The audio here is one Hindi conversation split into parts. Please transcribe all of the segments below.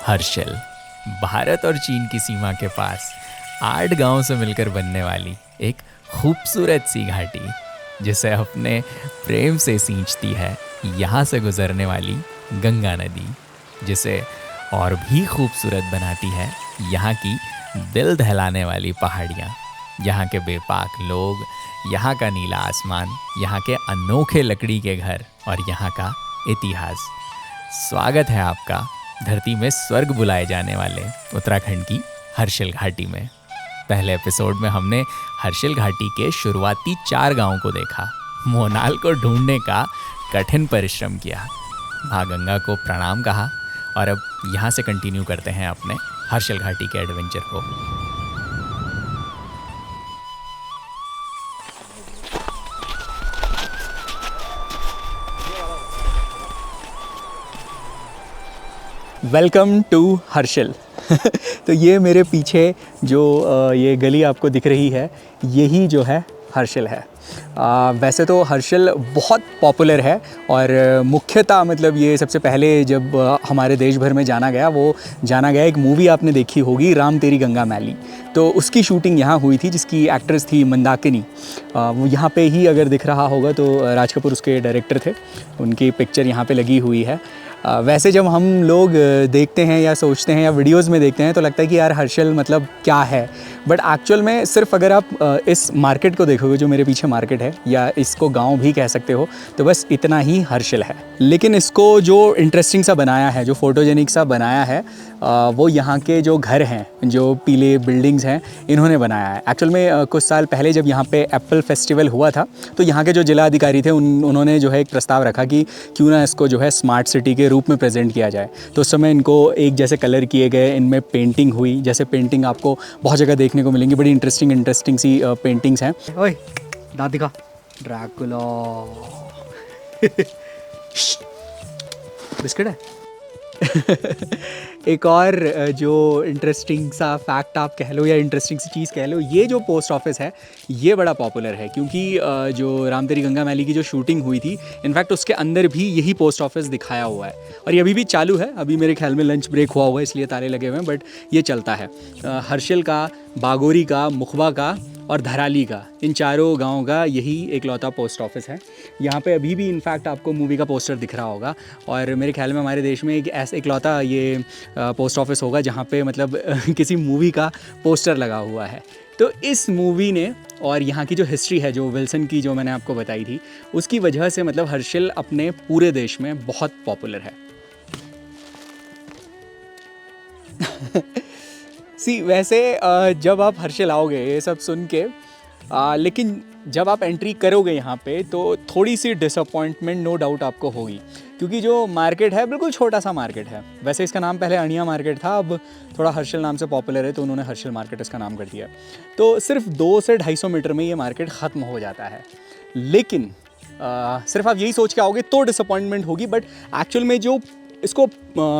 हर्षिल, भारत और चीन की सीमा के पास 8 गांवों से मिलकर बनने वाली एक खूबसूरत सी घाटी, जिसे अपने प्रेम से सींचती है यहाँ से गुजरने वाली गंगा नदी, जिसे और भी खूबसूरत बनाती है यहाँ की दिल दहलाने वाली पहाड़ियाँ, यहाँ के बेपाक लोग, यहाँ का नीला आसमान, यहाँ के अनोखे लकड़ी के घर और यहाँ का इतिहास। स्वागत है आपका धरती में स्वर्ग बुलाए जाने वाले उत्तराखंड की हर्षिल घाटी में। पहले एपिसोड में हमने हर्षिल घाटी के शुरुआती 4 गांवों को देखा, मोनाल को ढूंढने का कठिन परिश्रम किया, माँ गंगा को प्रणाम कहा और अब यहाँ से कंटिन्यू करते हैं अपने हर्षिल घाटी के एडवेंचर को। Welcome to Harsil. तो ये मेरे पीछे जो ये गली आपको दिख रही है, यही जो है हर्षिल है। वैसे तो हर्षिल बहुत पॉपुलर है और मुख्यतः मतलब ये सबसे पहले जब हमारे देश भर में जाना गया एक मूवी आपने देखी होगी, राम तेरी गंगा मैली। तो उसकी शूटिंग यहाँ हुई थी, जिसकी एक्ट्रेस थी मंदाकिनी। वो यहाँ पे ही अगर दिख रहा होगा तो राज कपूर उसके डायरेक्टर थे, उनकी पिक्चर यहाँ पे लगी हुई है। वैसे जब हम लोग देखते हैं या सोचते हैं या वीडियोस में देखते हैं तो लगता है कि यार हर्षिल मतलब क्या है, बट एक्चुअल में सिर्फ अगर आप इस मार्केट को देखोगे, जो मेरे पीछे मार्केट है, या इसको गांव भी कह सकते हो, तो बस इतना ही हर्षिल है। लेकिन इसको जो इंटरेस्टिंग सा बनाया है, जो फोटोजेनिक सा बनाया है, वो यहाँ के जो घर हैं, जो पीले बिल्डिंग्स हैं, इन्होंने बनाया है। एक्चुअल में कुछ साल पहले जब यहाँ पे एप्पल फेस्टिवल हुआ था, तो यहाँ के जो जिला अधिकारी थे उन्होंने जो है एक प्रस्ताव रखा कि क्यों ना इसको जो है स्मार्ट सिटी के रूप में प्रेजेंट किया जाए। तो उस समय इनको एक जैसे कलर किए गए, इनमें पेंटिंग हुई, जैसे पेंटिंग आपको बहुत जगह देखने को मिलेंगी, बड़ी इंटरेस्टिंग सी पेंटिंग्स हैं। ओए दांत दिखा, ड्रैकुला बिस्किट है। एक और जो इंटरेस्टिंग सा फैक्ट आप कह लो या इंटरेस्टिंग सी चीज़ कह लो, ये जो पोस्ट ऑफिस है ये बड़ा पॉपुलर है, क्योंकि जो राम तेरी गंगा मैली की जो शूटिंग हुई थी, इनफैक्ट उसके अंदर भी यही पोस्ट ऑफिस दिखाया हुआ है और ये अभी भी चालू है। अभी मेरे ख्याल में लंच ब्रेक हुआ हुआ है, इसलिए ताले लगे हुए हैं, बट ये चलता है। हर्षिल का, बागोरी का, मुखबा का और धराली का, इन चारों गाँव का यही एकलौता पोस्ट ऑफिस है। यहाँ पे अभी भी इनफैक्ट आपको मूवी का पोस्टर दिख रहा होगा और मेरे ख्याल में हमारे देश में एक ऐसा एकलौता ये पोस्ट ऑफिस होगा जहाँ पे मतलब किसी मूवी का पोस्टर लगा हुआ है। तो इस मूवी ने और यहाँ की जो हिस्ट्री है, जो विल्सन की जो मैंने आपको बताई थी, उसकी वजह से मतलब हर्षिल अपने पूरे देश में बहुत पॉपुलर है। वैसे जब आप हर्षिल आओगे ये सब सुन के, लेकिन जब आप एंट्री करोगे यहाँ पे तो थोड़ी सी डिसअपॉइंटमेंट नो डाउट आपको होगी, क्योंकि जो मार्केट है बिल्कुल छोटा सा मार्केट है। वैसे इसका नाम पहले अनिया मार्केट था, अब थोड़ा हर्षिल नाम से पॉपुलर है तो उन्होंने हर्षिल मार्केट इसका नाम कर दिया। तो सिर्फ 200 से 250 मीटर में ये मार्केट ख़त्म हो जाता है। लेकिन सिर्फ आप यही सोच के आओगे तो डिसअपॉइंटमेंट होगी, बट एक्चुअल में जो इसको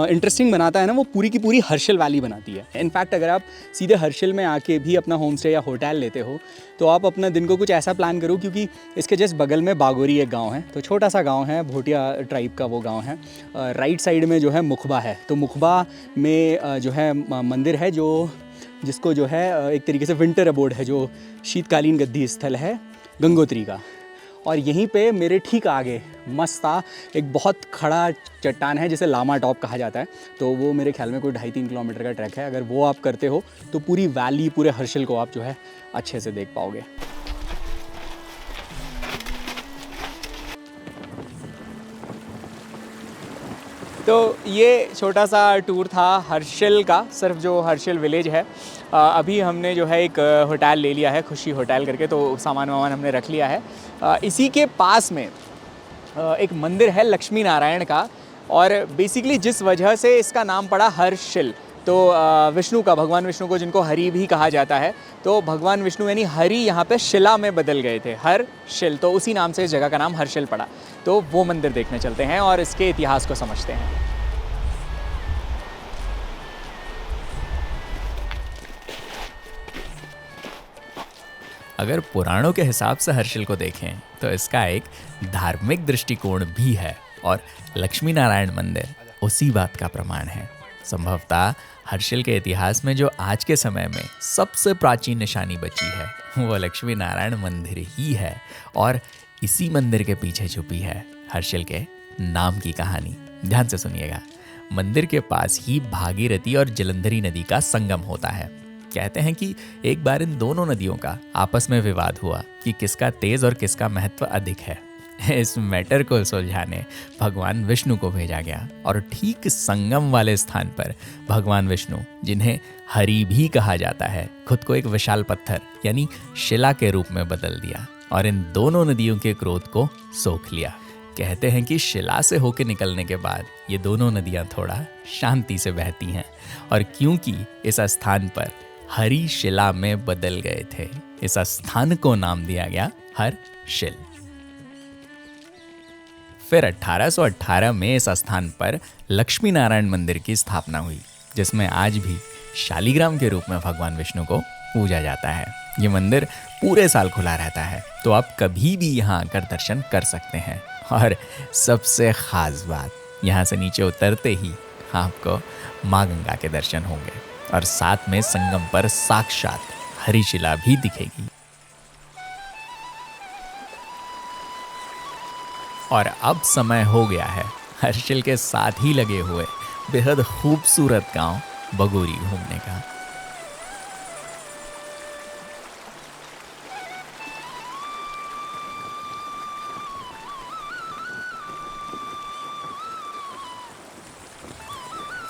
इंटरेस्टिंग बनाता है ना, वो पूरी की पूरी हर्षिल वैली बनाती है। इनफैक्ट अगर आप सीधे हर्षिल में आके भी अपना होम स्टे या होटल लेते हो तो आप अपना दिन को कुछ ऐसा प्लान करो, क्योंकि इसके जस्ट बगल में बागोरी एक गांव है, तो छोटा सा गांव है, भोटिया ट्राइब का वो गांव है। राइट साइड में जो है मुखबा है, तो मुखबा में जो है मंदिर है, जिसको जो है एक तरीके से विंटर अबोर्ड है, जो शीतकालीन गद्दी स्थल है गंगोत्री का। और यहीं पे मेरे ठीक आगे मस्ता एक बहुत खड़ा चट्टान है, जिसे लामा टॉप कहा जाता है। तो वो मेरे ख्याल में कोई 2.5-3 किलोमीटर का ट्रैक है। अगर वो आप करते हो तो पूरी वैली, पूरे हर्षिल को आप जो है अच्छे से देख पाओगे। तो ये छोटा सा टूर था हर्षिल का, सिर्फ जो हर्षिल विलेज है। अभी हमने जो है एक होटल ले लिया है, खुशी होटल करके, तो सामान वामान हमने रख लिया है। इसी के पास में एक मंदिर है लक्ष्मी नारायण का, और बेसिकली जिस वजह से इसका नाम पड़ा हर्षिल, तो विष्णु का, भगवान विष्णु को जिनको हरि भी कहा जाता है, तो भगवान विष्णु यानी हरि यहाँ पे शिला में बदल गए थे, हर्षिल, तो उसी नाम से इस जगह का नाम हर्षिल पड़ा। तो वो मंदिर देखने चलते हैं और इसके इतिहास को समझते हैं। अगर पुराणों के हिसाब से हर्षिल को देखें तो इसका एक धार्मिक दृष्टिकोण भी है, और लक्ष्मी नारायण मंदिर उसी बात का प्रमाण है। संभवतः हर्षिल के इतिहास में जो आज के समय में सबसे प्राचीन निशानी बची है वो लक्ष्मी नारायण मंदिर ही है, और इसी मंदिर के पीछे छुपी है हर्षिल के नाम की कहानी। ध्यान से सुनिएगा। मंदिर के पास ही भागीरथी और जलंधरी नदी का संगम होता है। कहते हैं कि एक बार इन दोनों नदियों का आपस में विवाद हुआ कि किसका तेज और किसका महत्व अधिक है। इस मैटर को सुलझाने भगवान विष्णु को भेजा गया और ठीक संगम वाले स्थान पर भगवान विष्णु, जिन्हें हरि भी कहा जाता है, खुद को एक विशाल पत्थर यानी शिला के रूप में बदल दिया और इन दोनों नदियों के क्रोध को सोख लिया। कहते हैं कि शिला से होकर निकलने के बाद ये दोनों नदियां थोड़ा शांति से बहती हैं, और क्योंकि इस स्थान पर हरि शिला में बदल गए थे, इस स्थान को नाम दिया गया हर्षिल। फिर 1818 में इस स्थान पर लक्ष्मी नारायण मंदिर की स्थापना हुई, जिसमें आज भी शालिग्राम के रूप में भगवान विष्णु को पूजा जाता है। ये मंदिर पूरे साल खुला रहता है, तो आप कभी भी यहाँ आकर दर्शन कर सकते हैं। और सबसे खास बात, यहाँ से नीचे उतरते ही आपको माँ गंगा के दर्शन होंगे और साथ में संगम पर साक्षात हरिशिला भी दिखेगी। और अब समय हो गया है हर्षिल के साथ ही लगे हुए बेहद खूबसूरत गांव बगोरी घूमने का।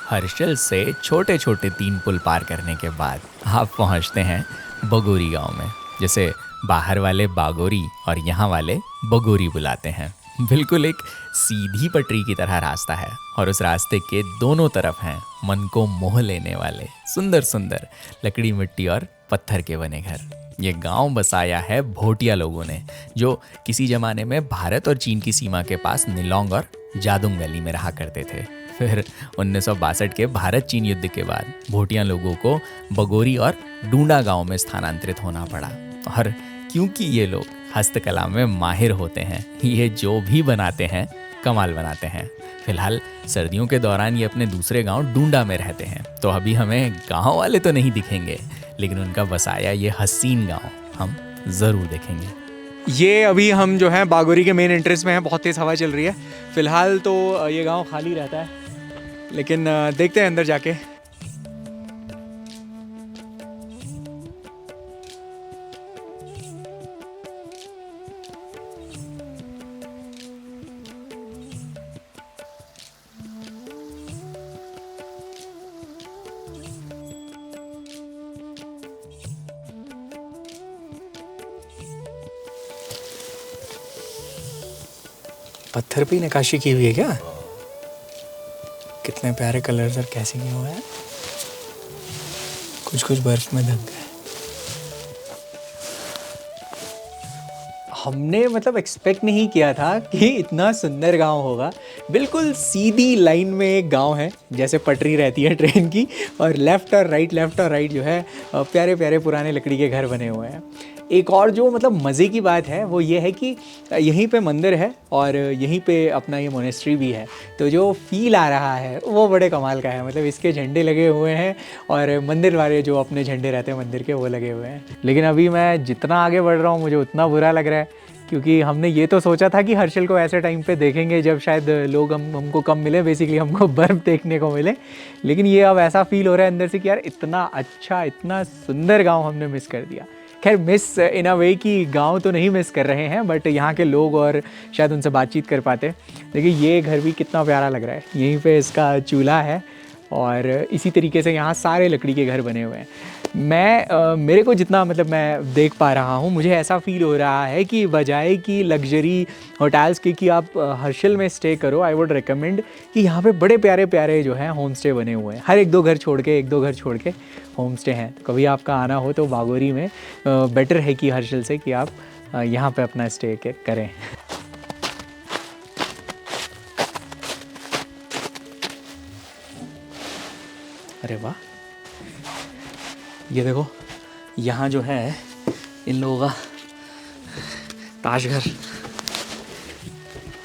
हर्षिल से छोटे छोटे 3 पुल पार करने के बाद आप पहुंचते हैं बगोरी गांव में, जिसे बाहर वाले बागोरी और यहाँ वाले बगोरी बुलाते हैं। बिल्कुल एक सीधी पटरी की तरह रास्ता है और उस रास्ते के दोनों तरफ हैं मन को मोह लेने वाले सुंदर सुंदर लकड़ी, मिट्टी और पत्थर के बने घर। ये गांव बसाया है भोटिया लोगों ने, जो किसी जमाने में भारत और चीन की सीमा के पास निलोंग और जादुंग वैली में रहा करते थे। फिर 1962 के भारत चीन युद्ध के बाद भोटिया लोगों को बगोरी और डूंडा गांव में स्थानांतरित होना पड़ा, और क्योंकि ये लोग हस्तकला में माहिर होते हैं, ये जो भी बनाते हैं कमाल बनाते हैं। फिलहाल सर्दियों के दौरान ये अपने दूसरे गांव डूंडा में रहते हैं, तो अभी हमें गांव वाले तो नहीं दिखेंगे, लेकिन उनका बसाया ये हसीन गांव हम ज़रूर देखेंगे। ये अभी हम जो है बागोरी के मेन एंट्रेंस में हैं। बहुत तेज़ हवा चल रही है। फ़िलहाल तो ये गांव खाली रहता है, लेकिन देखते हैं अंदर जाके। पत्थर पे ही नक्काशी की हुई है क्या? कितने प्यारे कलर्स और कैसे किए हुए हैं। कुछ कुछ बर्फ में ढक गए। हमने मतलब एक्सपेक्ट नहीं किया था कि इतना सुंदर गांव होगा। बिल्कुल सीधी लाइन में एक गांव है, जैसे पटरी रहती है ट्रेन की, और लेफ़्ट और राइट जो है प्यारे प्यारे पुराने लकड़ी के घर बने हुए हैं। एक और जो मतलब मज़े की बात है वो ये है कि यहीं पे मंदिर है और यहीं पे अपना ये मोनेस्ट्री भी है, तो जो फील आ रहा है वो बड़े कमाल का है। मतलब इसके झंडे लगे हुए हैं और मंदिर वाले जो अपने झंडे रहते हैं मंदिर के, वो लगे हुए हैं। लेकिन अभी मैं जितना आगे बढ़ रहा हूँ मुझे उतना बुरा लग रहा है, क्योंकि हमने ये तो सोचा था कि हर्षिल को ऐसे टाइम पे देखेंगे जब शायद लोग हमको कम मिले, बेसिकली हमको बर्फ़ देखने को मिले। लेकिन ये अब ऐसा फील हो रहा है अंदर से कि यार इतना अच्छा, इतना सुंदर गाँव हमने मिस कर दिया। खैर मिस इन अ वे कि गांव तो नहीं मिस कर रहे हैं, बट यहाँ के लोग और शायद उनसे बातचीत कर पाते। देखिए ये घर भी कितना प्यारा लग रहा है। यहीं पे इसका चूल्हा है और इसी तरीके से यहाँ सारे लकड़ी के घर बने हुए हैं। मेरे को जितना मतलब मैं देख पा रहा हूँ, मुझे ऐसा फील हो रहा है कि बजाय कि लग्जरी होटल्स की कि आप हर्षिल में स्टे करो, आई वुड रिकमेंड कि यहाँ पे बड़े प्यारे प्यारे जो हैं होम स्टे बने हुए हैं। हर एक दो घर छोड़ के होम स्टे हैं। तो कभी आपका आना हो तो बागोरी में बेटर है कि हर्षिल से कि आप यहाँ पे अपना स्टे करें। अरे वाह, ये देखो यहाँ जो है इन लोगों का ताजघर।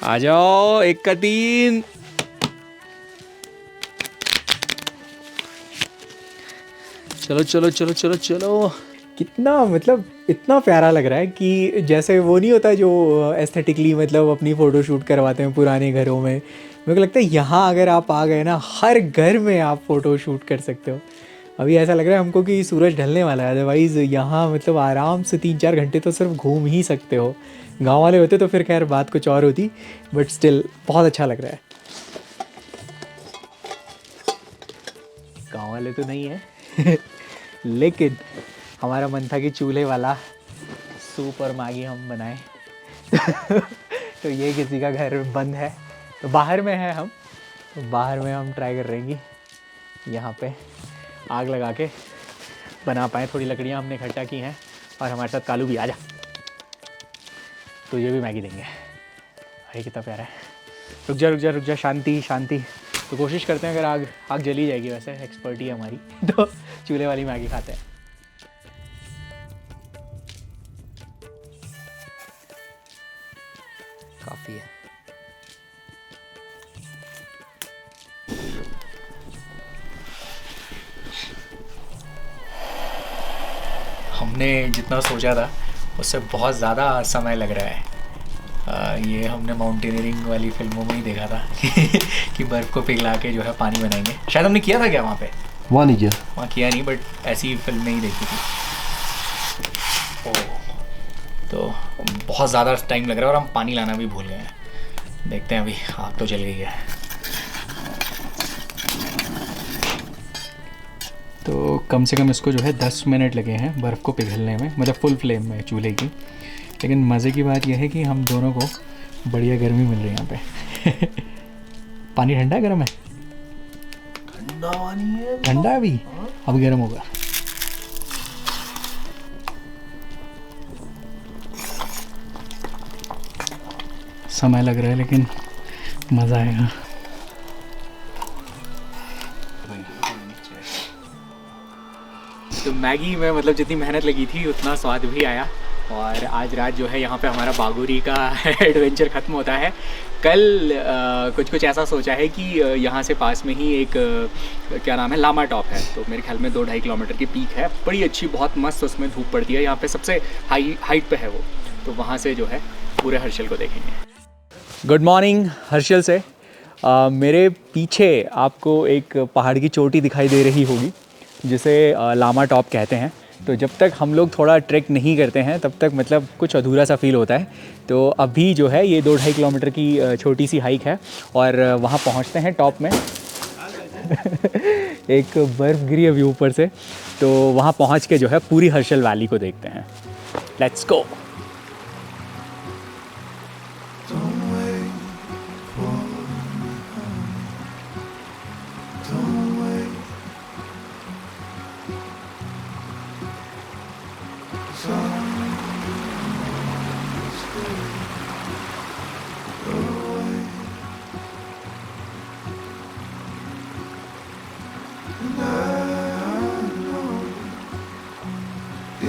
आ जाओ, 1 का 3। चलो चलो चलो चलो चलो। कितना मतलब इतना प्यारा लग रहा है कि जैसे वो नहीं होता जो एस्थेटिकली मतलब अपनी फ़ोटो शूट करवाते हैं पुराने घरों में। मेरे को लगता है यहाँ अगर आप आ गए ना, हर घर में आप फ़ोटो शूट कर सकते हो। अभी ऐसा लग रहा है हमको कि सूरज ढलने वाला है, अदरवाइज़ यहाँ मतलब आराम से 3-4 घंटे तो सिर्फ घूम ही सकते हो। गांव वाले होते तो फिर खैर बात कुछ और होती, बट स्टिल बहुत अच्छा लग रहा है। गांव वाले तो नहीं है लेकिन हमारा मन था कि चूल्हे वाला सूप और मैगी हम बनाएं तो ये किसी का घर बंद है, तो बाहर में है हम, तो बाहर में हम ट्राई कर रहे हैं कि यहाँ पे आग लगा के बना पाएँ। थोड़ी लकड़ियाँ हमने इकट्ठा की हैं और हमारे साथ कालू भी आ जा, तो ये भी मैगी देंगे। अरे कितना प्यारा है। रुक जा रुक जा रुक जा, शांति शांति। तो कोशिश करते हैं, अगर आग जली जाएगी, वैसे एक्सपर्ट ही है हमारी तो चूल्हे वाली मैगी खाते हैं। काफ़ी है। हमने जितना सोचा था उससे बहुत ज़्यादा समय लग रहा है। ये हमने माउंटेनियरिंग वाली फिल्मों में ही देखा था कि बर्फ़ को पिघला के जो है पानी बनाएंगे। शायद हमने किया था क्या वहाँ पे? वहाँ नहीं किया, वहाँ किया नहीं, बट ऐसी फिल्म में ही देखी थी। तो बहुत ज़्यादा टाइम लग रहा है और हम पानी लाना भी भूल गए हैं। देखते हैं, अभी आग तो जल गई है। तो कम से कम इसको जो है 10 मिनट लगे हैं बर्फ़ को पिघलने में, मतलब फुल फ्लेम में चूल्हे की। लेकिन मज़े की बात यह है कि हम दोनों को बढ़िया गर्मी मिल रही है यहाँ पे पानी ठंडा है, गर्म है? ठंडा पानी है, ठंडा है अभी, अब गर्म होगा। समय लग रहा है लेकिन मज़ा आएगा। तो मैगी में मतलब जितनी मेहनत लगी थी उतना स्वाद भी आया। और आज रात जो है यहाँ पे हमारा बागोरी का एडवेंचर ख़त्म होता है। कल कुछ ऐसा सोचा है कि यहाँ से पास में ही एक क्या नाम है, लामा टॉप है, तो मेरे ख्याल में 2-2.5 किलोमीटर की पीक है, बड़ी अच्छी, बहुत मस्त, उसमें धूप पड़ती है। यहाँ पे सबसे हाइट पे है वो, तो वहाँ से जो है पूरे हर्षल को देखेंगे। गुड मॉर्निंग हर्षल से। मेरे पीछे आपको एक पहाड़ की चोटी दिखाई दे रही होगी जिसे लामा टॉप कहते हैं। तो जब तक हम लोग थोड़ा ट्रैक नहीं करते हैं तब तक मतलब कुछ अधूरा सा फील होता है। तो अभी जो है ये 2-2.5 किलोमीटर की छोटी सी हाइक है और वहाँ पहुँचते हैं टॉप में एक बर्फ़ गिरी अभी ऊपर से, तो वहाँ पहुँच के जो है पूरी हर्षल वैली को देखते हैं। Let's go.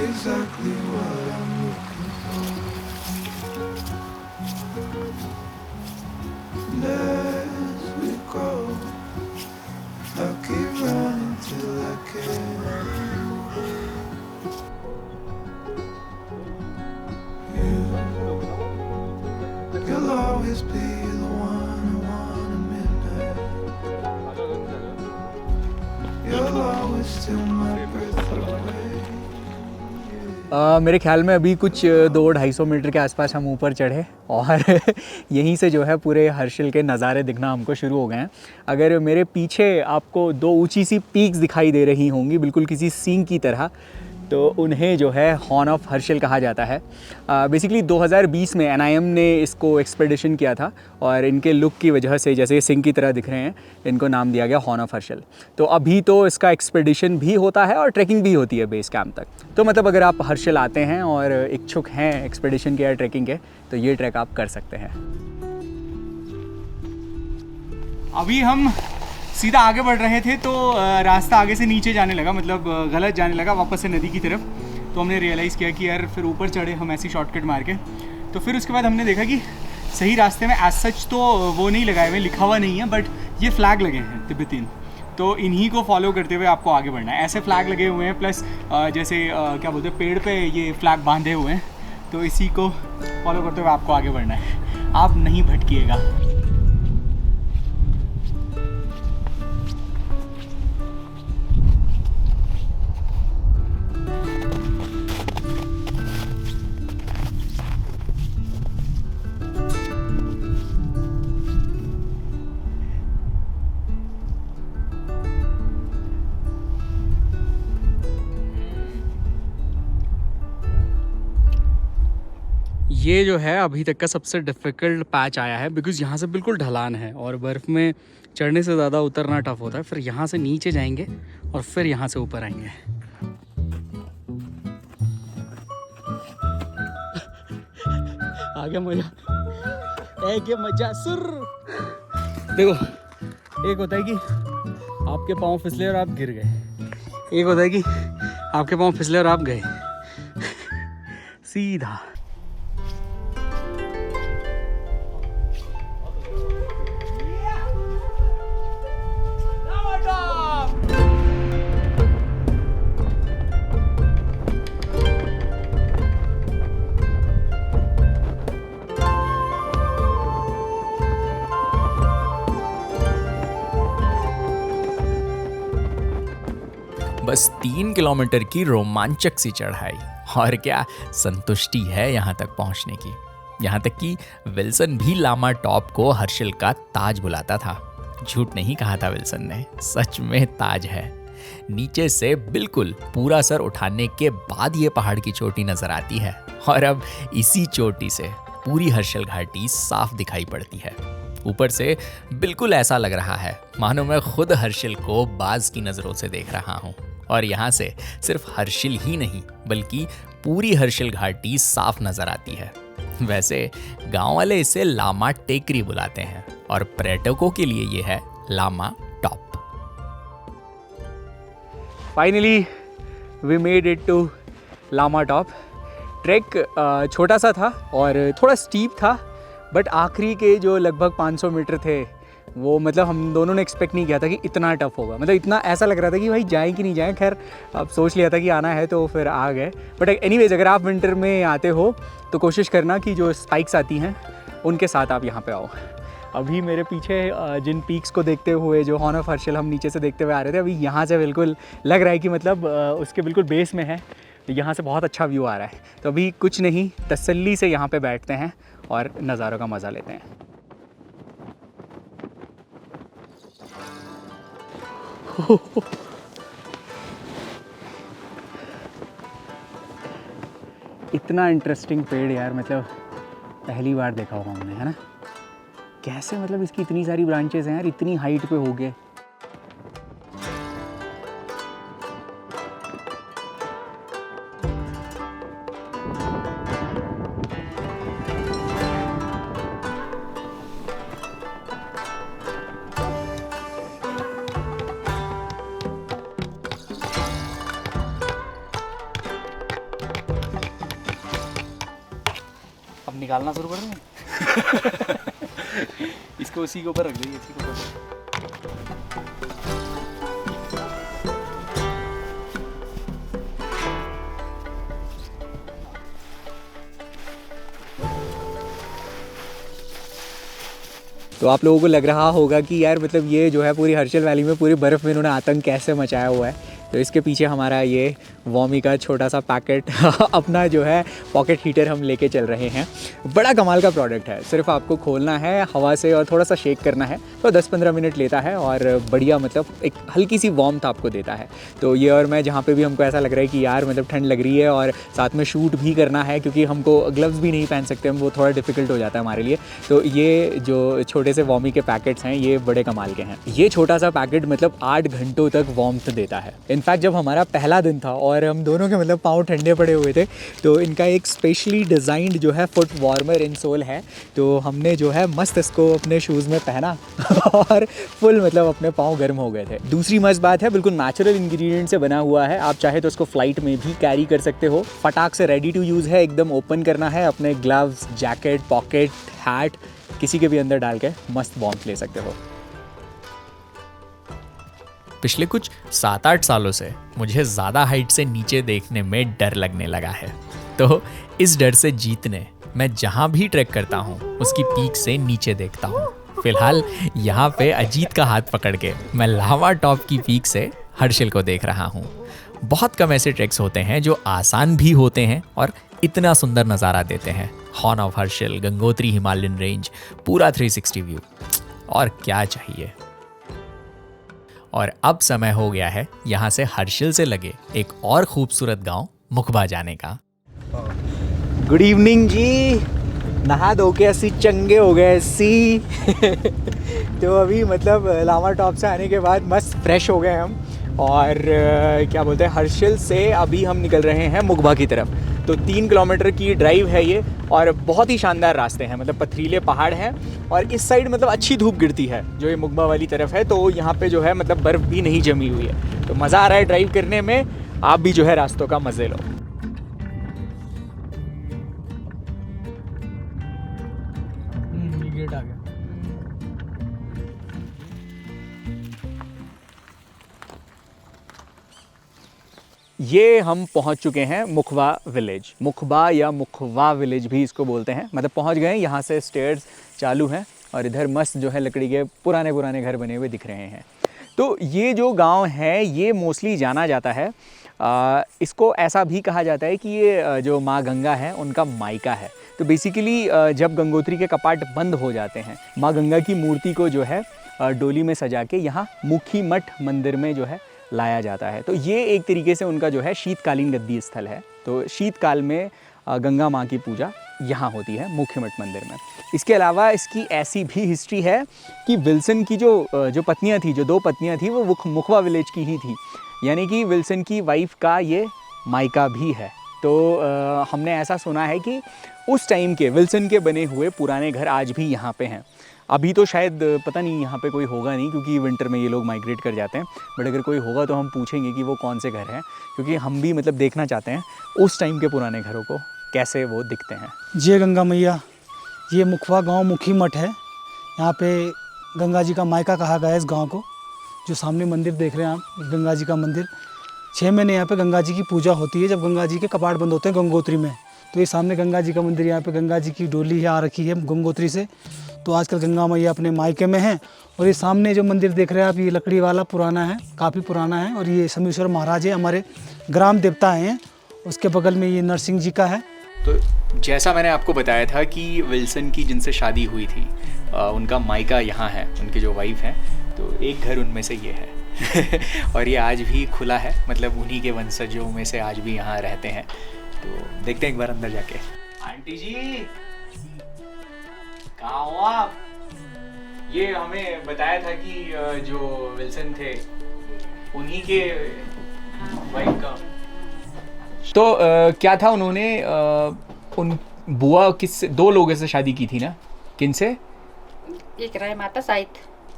Exactly what I'm looking for. And as we go, I'll keep running till I can. You'll always be the one I want at midnight. You'll always steal my breath away. मेरे ख्याल में अभी कुछ 200-250 मीटर के आसपास हम ऊपर चढ़े और यहीं से जो है पूरे हर्षल के नज़ारे दिखना हमको शुरू हो गए हैं। अगर मेरे पीछे आपको 2 ऊंची सी पीक्स दिखाई दे रही होंगी बिल्कुल किसी सींग की तरह, तो उन्हें जो है हॉर्न ऑफ हर्षल कहा जाता है। बेसिकली 2020 में NIM ने इसको एक्सपेडिशन किया था और इनके लुक की वजह से, जैसे सिंह की तरह दिख रहे हैं, इनको नाम दिया गया हॉर्न ऑफ हर्षल। तो अभी तो इसका एक्सपेडिशन भी होता है और ट्रैकिंग भी होती है बेस कैंप तक। तो मतलब अगर आप हर्षल आते हैं और इच्छुक हैं एक्सपेडिशन के या ट्रैकिंग के, तो ये ट्रैक आप कर सकते हैं। अभी हम सीधा आगे बढ़ रहे थे तो रास्ता आगे से नीचे जाने लगा, मतलब गलत जाने लगा वापस से नदी की तरफ। तो हमने रियलाइज़ किया कि यार फिर ऊपर चढ़े हम ऐसी शॉर्टकट मार के। तो फिर उसके बाद हमने देखा कि सही रास्ते में एज सच तो वो नहीं लगाए हुए, लिखा हुआ नहीं है, बट ये फ्लैग लगे हैं तिब्बतीन। तो इन्हीं को फॉलो करते हुए आपको आगे बढ़ना है। ऐसे फ्लैग लगे हुए हैं, प्लस जैसे क्या बोलते हैं, पेड़ पे ये फ्लैग बांधे हुए हैं, तो इसी को फॉलो करते हुए आपको आगे बढ़ना है, आप नहीं भटकिएगा। ये जो है अभी तक का सबसे डिफ़िकल्ट पैच आया है, बिकॉज़ यहाँ से बिल्कुल ढलान है और बर्फ़ में चढ़ने से ज़्यादा उतरना टफ होता है। फिर यहाँ से नीचे जाएंगे और फिर यहाँ से ऊपर आएंगे। आ गया मजा, ये मजा सुर। देखो, एक होता है कि आपके पाँव फिसले और आप गिर गए, एक होता है कि आपके पाँव फिसले और आप गए सीधा। बस 3 किलोमीटर की रोमांचक सी चढ़ाई, और क्या संतुष्टि है यहाँ तक पहुँचने की। यहाँ तक कि विल्सन भी लामा टॉप को हर्षिल का ताज बुलाता था। झूठ नहीं कहा था विल्सन ने, सच में ताज है। नीचे से बिल्कुल पूरा सर उठाने के बाद ये पहाड़ की चोटी नजर आती है, और अब इसी चोटी से पूरी हर्षिल घाटी साफ दिखाई पड़ती है। ऊपर से बिल्कुल ऐसा लग रहा है मानो मैं खुद हर्षिल को बाज की नज़रों से देख रहा हूँ। और यहाँ से सिर्फ हर्षिल ही नहीं बल्कि पूरी हर्षिल घाटी साफ नजर आती है। वैसे गांव वाले इसे लामा टेकरी बुलाते हैं और पर्यटकों के लिए ये है Lama Top. Finally we made it to Lama Top. Trek छोटा सा था और थोड़ा स्टीप था, बट आखिरी के जो लगभग 500 मीटर थे वो मतलब हम दोनों ने एक्सपेक्ट नहीं किया था कि इतना टफ होगा। मतलब इतना ऐसा लग रहा था कि भाई जाएँ कि नहीं जाएँ। खैर अब सोच लिया था कि आना है तो फिर आ गए। बट एनीवेज, अगर आप विंटर में आते हो तो कोशिश करना कि जो स्पाइक्स आती हैं उनके साथ आप यहाँ पे आओ। अभी मेरे पीछे जिन पीक्स को देखते हुए जो हॉर्न ऑफ हर्षिल हम नीचे से देखते हुए आ रहे थे, अभी यहाँ से बिल्कुल लग रहा है कि मतलब उसके बिल्कुल बेस में है, यहाँ से बहुत अच्छा व्यू आ रहा है। तो अभी कुछ नहीं, तसल्ली से यहाँ पे बैठते हैं और नज़ारों का मज़ा लेते हैं। इतना इंटरेस्टिंग पेड़ यार, मतलब पहली बार देखा होगा हमने, है ना? कैसे मतलब इसकी इतनी सारी ब्रांचेस हैं यार, इतनी हाइट पे हो गए। अब निकालना शुरू कर दें। इसको उसी के ऊपर रख दीजिए, इसी के ऊपर। तो आप लोगों को लग रहा होगा कि यार मतलब ये जो है पूरी हर्षिल वैली में पूरी बर्फ़ में इन्होंने आतंक कैसे मचाया हुआ है। तो इसके पीछे हमारा ये वॉमी का छोटा सा पैकेट अपना जो है पॉकेट हीटर हम लेके चल रहे हैं। बड़ा कमाल का प्रोडक्ट है, सिर्फ आपको खोलना है हवा से और थोड़ा सा शेक करना है, तो 10-15 मिनट लेता है और बढ़िया मतलब एक हल्की सी वार्मथ आपको देता है। तो ये और मैं जहाँ पे भी हमको ऐसा लग रहा है कि यार मतलब ठंड लग रही है और साथ में शूट भी करना है क्योंकि हमको ग्लव्स भी नहीं पहन सकते हम, वो थोड़ा डिफिकल्ट हो जाता है हमारे लिए। तो ये जो छोटे से वॉमी के पैकेट्स हैं ये बड़े कमाल के हैं। ये छोटा सा पैकेट मतलब 8 घंटों तक वार्मथ देता है। इनफैक्ट जब हमारा पहला दिन था और हम दोनों के मतलब पाँव ठंडे पड़े हुए थे, तो इनका एक स्पेशली डिज़ाइंड जो है फुट वार्मर इंसोल है, तो हमने जो है मस्त इसको अपने शूज़ में पहना और फुल मतलब अपने पाँव गर्म हो गए थे। दूसरी मस्त बात है, बिल्कुल नेचुरल इंग्रेडिएंट से बना हुआ है, आप चाहे तो उसको फ्लाइट में भी कैरी कर सकते हो। फटाक से रेडी टू यूज़ है, एकदम ओपन करना है, अपने ग्लव्स, जैकेट, पॉकेट, हैट किसी के भी अंदर डाल के मस्त वार्मथ ले सकते हो। पिछले कुछ 7-8 सालों से मुझे ज़्यादा हाइट से नीचे देखने में डर लगने लगा है। तो इस डर से जीतने मैं जहाँ भी ट्रैक करता हूँ उसकी पीक से नीचे देखता हूँ। फिलहाल यहाँ पे अजीत का हाथ पकड़ के मैं लावा टॉप की पीक से हर्षिल को देख रहा हूँ। बहुत कम ऐसे ट्रैक्स होते हैं जो आसान भी होते हैं और इतना सुंदर नज़ारा देते हैं। Horn of Harsil, Gangotri Himalayan range, पूरा 360 व्यू, और क्या चाहिए। और अब समय हो गया है यहाँ से हर्षिल से लगे एक और खूबसूरत गांव मुखबा जाने का। गुड इवनिंग जी। नहा धो के ऐसी चंगे हो गए ऐसी तो अभी मतलब लावा टॉप से आने के बाद मस्त फ्रेश हो गए हम, और क्या बोलते हैं, हर्षिल से अभी हम निकल रहे हैं मुखबा की तरफ। तो 3 किलोमीटर की ड्राइव है ये, और बहुत ही शानदार रास्ते हैं, मतलब पथरीले पहाड़ हैं, और इस साइड मतलब अच्छी धूप गिरती है जो ये मुखबा वाली तरफ है। तो यहाँ पे जो है मतलब बर्फ़ भी नहीं जमी हुई है, तो मज़ा आ रहा है ड्राइव करने में। आप भी जो है रास्तों का मज़े लो। गेट आ गया। ये हम पहुंच चुके हैं मुखबा विलेज। मुखबा या मुखवा विलेज भी इसको बोलते हैं। मतलब पहुंच गए हैं, यहाँ से स्टेयर्स चालू हैं, और इधर मस्त जो है लकड़ी के पुराने पुराने घर बने हुए दिख रहे हैं। तो ये जो गांव है ये मोस्टली जाना जाता है, इसको ऐसा भी कहा जाता है कि ये जो माँ गंगा है उनका मायका है। तो बेसिकली जब गंगोत्री के कपाट बंद हो जाते हैं, माँ गंगा की मूर्ति को जो है डोली में सजा के यहाँ मुखी मठ मंदिर में जो है लाया जाता है। तो ये एक तरीके से उनका जो है शीतकालीन गद्दी स्थल है। तो शीतकाल में गंगा माँ की पूजा यहाँ होती है मुख्य मठ मंदिर में। इसके अलावा इसकी ऐसी भी हिस्ट्री है कि विल्सन की जो पत्नियाँ थी, जो 2 पत्नियाँ थी, वो मुखवा विलेज की ही थी, यानी कि विल्सन की वाइफ का ये मायका भी है। तो हमने ऐसा सुना है कि उस टाइम के विल्सन के बने हुए पुराने घर आज भी यहाँ पे हैं। अभी तो शायद पता नहीं यहाँ पे कोई होगा नहीं, क्योंकि विंटर में ये लोग माइग्रेट कर जाते हैं, बट अगर कोई होगा तो हम पूछेंगे कि वो कौन से घर हैं, क्योंकि हम भी मतलब देखना चाहते हैं उस टाइम के पुराने घरों को कैसे वो दिखते हैं। जय गंगा मैया। ये मुखवा गांव मुखी मठ है। यहाँ पे गंगा जी का मायका कहा गया है इस गांव को। जो सामने मंदिर देख रहे हैं आप, गंगा जी का मंदिर, 6 महीने यहाँ पे गंगा जी की पूजा होती है। जब गंगा जी के कपाट बंद होते हैं गंगोत्री में, तो ये सामने गंगा जी का मंदिर, यहाँ पे गंगा जी की डोली है आ रखी है गंगोत्री से। तो आजकल गंगा मैया अपने मायके में हैं। और ये सामने जो मंदिर देख रहे हैं आप, ये लकड़ी वाला पुराना है, काफ़ी पुराना है, और ये समीश्वर महाराज है, हमारे ग्राम देवता हैं। उसके बगल में ये नरसिंह जी का है। तो जैसा मैंने आपको बताया था कि विल्सन की जिनसे शादी हुई थी उनका मायका यहाँ है, उनकी जो वाइफ है, तो एक घर उनमें से ये है और ये आज भी खुला है, मतलब उन्हीं के वंशजों में से आज भी यहाँ रहते हैं। तो देखते हैं एक बार अंदर जाके। आंटी जी कहाँ हो आप? ये हमें बताया था कि जो विल्सन थे उन्हीं के वाइफ का। तो क्या था, उन्होंने उन बुआ किससे, 2 लोगों से शादी की थी ना? किनसे? एक राय माता शायद।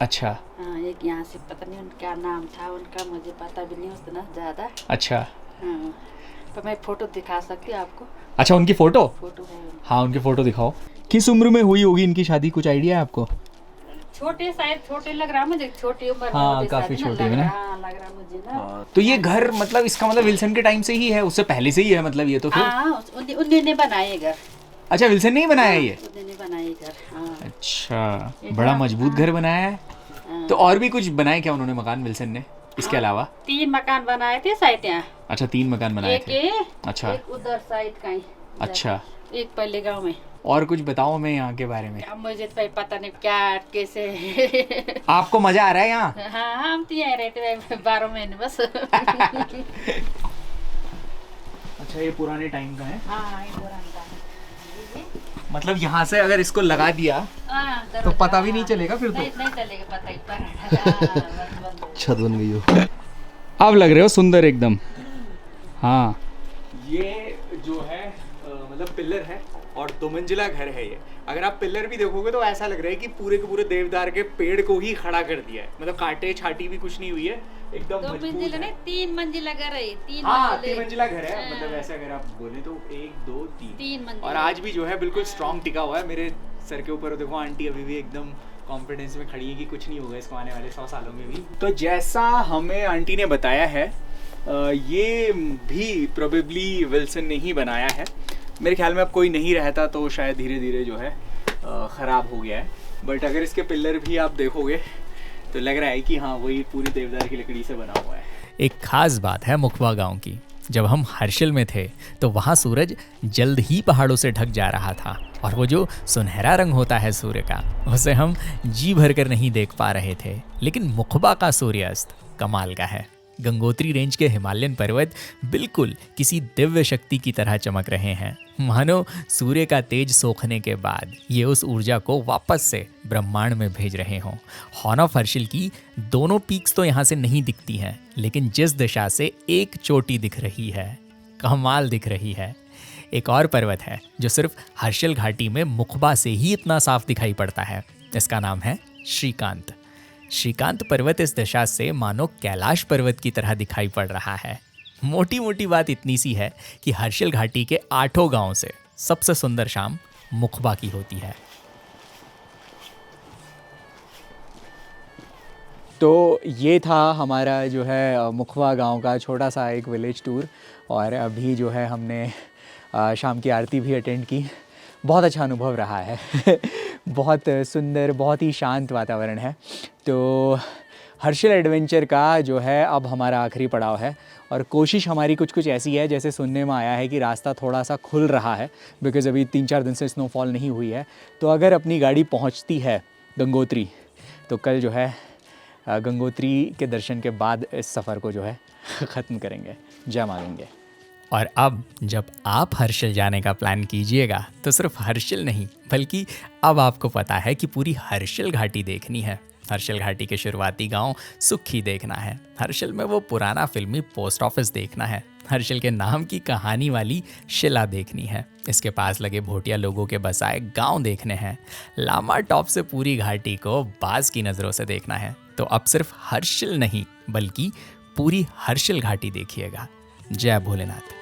अच्छा। हाँ, एक यहाँ से पता नहीं उनका नाम था, उनका मुझे पता भी नहीं उतना ज़्यादा। अच्छा। हाँ, तो मैं फोटो दिखा सकती हूँ आपको। अच्छा, उनकी फोटो? फोटो है उनकी। हाँ, उनकी फोटो दिखाओ। किस उम्र में हुई होगी इनकी शादी, कुछ आइडिया है आपको? छोटे, शायद छोटे लग रहा मुझे, छोटी उम्र में। हाँ, काफी छोटी है ना? हाँ, लग रहा मुझे ना। तो ये घर मतलब इसका मतलब विल्सन के टाइम से ही है, उससे पहले से ही है मतलब ये तो फिर? हाँ, उन्होंने बनाए घर। अच्छा, विल्सन ने ही बनाया ये? उन्होंने बनाए घर। हाँ। अच्छा, बड़ा मजबूत घर बनाया है। तो और भी कुछ बनाए क्या उन्होंने मकान विल्सन ने इसके अलावा? 3 मकान बनाए थे शायद यहाँ। अच्छा, 3 मकान बनाए थे। अच्छा। एक उधर साइड कहीं। अच्छा। एक पहले गांव में। और कुछ बताओ हमें यहाँ के बारे में। मुझे तो पता नहीं क्या कैसे। आपको मजा आ रहा है यहाँ? हाँ, हम तो यहाँ रहते हैं 12 महीने बस। अच्छा, ये पुराने टाइम का है? हाँ, ये पुराना है। मतलब यहाँ से अगर इसको लगा दिया तो पता भी नहीं चलेगा फिर तो? नहीं चलेगा, पता ही पर। छत बन गई हो। अब लग रहे हो सुंदर एकदम। हाँ, ये जो है मतलब पिलर है और 2 मंजिला घर है ये। अगर आप पिलर भी देखोगे तो ऐसा लग रहा है कि पूरे के पूरे देवदार के पेड़ को ही खड़ा कर दिया है, मतलब काटे छाटी भी कुछ नहीं हुई है, एकदम 2 मंजिला नहीं, 3 मंजिला घर है। 3 मंजिला घर है। मतलब ऐसे अगर आप बोले तो 1 2 3 मंजिला। और आज भी जो है बिल्कुल स्ट्रॉन्ग टिका हुआ है। मेरे सर के ऊपर देखो आंटी अभी भी एकदम कॉन्फिडेंस में खड़ी है कि कुछ नहीं होगा इसको आने वाले 100 सालों में भी। तो जैसा हमें आंटी ने बताया है ये भी प्रोबेबली विल्सन ने ही बनाया है। मेरे ख्याल में अब कोई नहीं रहता तो शायद धीरे धीरे जो है ख़राब हो गया है। बट अगर इसके पिलर भी आप देखोगे तो लग रहा है कि हाँ वही पूरी देवदार की लकड़ी से बना हुआ है। एक खास बात है मुखबा गांव की। जब हम हर्षिल में थे तो वहाँ सूरज जल्द ही पहाड़ों से ढक जा रहा था और वो जो सुनहरा रंग होता है सूर्य का उसे हम जी भर कर नहीं देख पा रहे थे। लेकिन मुखबा का सूर्यास्त कमाल का है। गंगोत्री रेंज के हिमालयन पर्वत बिल्कुल किसी दिव्य शक्ति की तरह चमक रहे हैं। मानो सूर्य का तेज सोखने के बाद ये उस ऊर्जा को वापस से ब्रह्मांड में भेज रहे हों। हॉर्न ऑफ हर्षिल की दोनों पीक्स तो यहाँ से नहीं दिखती हैं, लेकिन जिस दिशा से एक चोटी दिख रही है, कमाल दिख रही है। एक और पर्वत है जो सिर्फ हर्षिल घाटी में मुखबा से ही इतना साफ दिखाई पड़ता है। इसका नाम है श्रीकांत। श्रीकांत पर्वत इस दिशा से मानो कैलाश पर्वत की तरह दिखाई पड़ रहा है। मोटी मोटी बात इतनी सी है कि हर्षिल घाटी के 8 गांव से सबसे सुंदर शाम मुखबा की होती है। तो ये था हमारा जो है मुखबा गांव का छोटा सा एक विलेज टूर। और अभी जो है हमने शाम की आरती भी अटेंड की। बहुत अच्छा अनुभव रहा है बहुत सुंदर, बहुत ही शांत वातावरण है। तो हर्षिल एडवेंचर का जो है अब हमारा आखिरी पड़ाव है और कोशिश हमारी कुछ ऐसी है, जैसे सुनने में आया है कि रास्ता थोड़ा सा खुल रहा है बिकॉज़ अभी 3-4 दिन से स्नोफॉल नहीं हुई है। तो अगर अपनी गाड़ी पहुंचती है गंगोत्री तो कल जो है गंगोत्री के दर्शन के बाद इस सफ़र को जो है ख़त्म करेंगे। जय मांगेंगे। और अब जब आप हर्षिल जाने का प्लान कीजिएगा तो सिर्फ हर्षिल नहीं बल्कि अब आपको पता है कि पूरी हर्षिल घाटी देखनी है। हर्षिल घाटी के शुरुआती गांव सुखी देखना है। हर्षिल में वो पुराना फिल्मी पोस्ट ऑफिस देखना है। हर्षिल के नाम की कहानी वाली शिला देखनी है। इसके पास लगे भोटिया लोगों के बसाए गांव देखने हैं। लामा टॉप से पूरी घाटी को बाज की नज़रों से देखना है। तो अब सिर्फ हर्षिल नहीं बल्कि पूरी हर्षिल घाटी देखिएगा। जय भोलेनाथ।